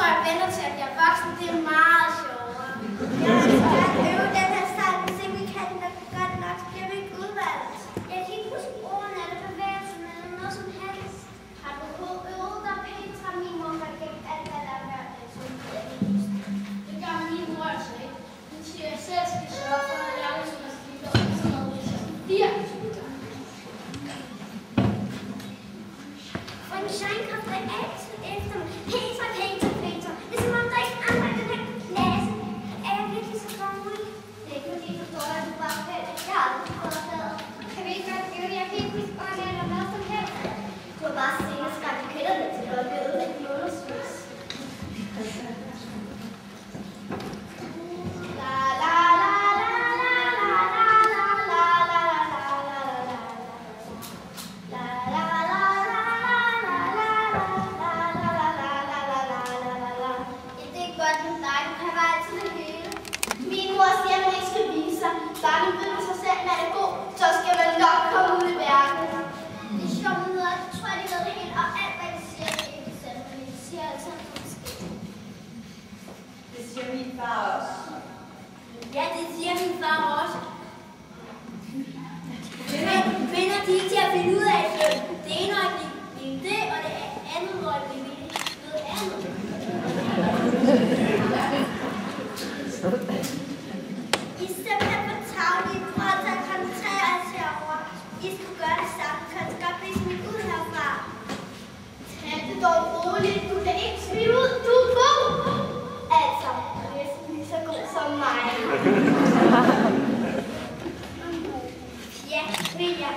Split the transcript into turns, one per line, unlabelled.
tror, jeg venter til, at jeg er voksen. Det er meget sjovere. Jeg skal øve den her sang, hvis ikke vi kan det godt nok, så bliver vi ikke udvalgt. Jeg kan ikke huske ordene eller bevægelsen eller noget som helst. Har du øvet dig, Petra? Min mor har gemt alt, hvad der er værd. Det gør min mor altså ikke. Hun siger, at jeg selv skal sørge for, at jeg er som at skrive og sådan noget, hvis jeg skal virkelig. Og en shine-kraft er altid efter mig. Petra, Petra, Petra. Det er som om, der ikke er andre i den her klasse. Er jeg virkelig så rolig? Det er ikke fordi, du står der, du bare fælder. Jeg har aldrig prøvet at fælde. Kan vi ikke godt gøre det? Jeg kan ikke huske bare eller hvad som helst. Du har bare set og skabt kælderne til at gøre det i månedsvis. Bare man ved sig selv, man er god, så skal man nok komme ud i verden. Det er sjovt med noget, jeg tror, de ved det helt, og alt, hvad de siger, det er ikke sandt, men de siger altid noget forskelligt.
Det siger min far også.
Ja, det siger min far også. Men kvinder, de er til at finde ud af, at det ene øjeblik vil det, og det andet øjeblik vil noget andet. I simpelthen for tavlige, prøv at tage koncentrere os herovre. I skulle gøre det samme, kan du godt blive smidt ud herfra. Tag det dog roligt, du kan ikke smide ud, du er god. Altså, næsten lige så god som mig. Ja, vil jeg.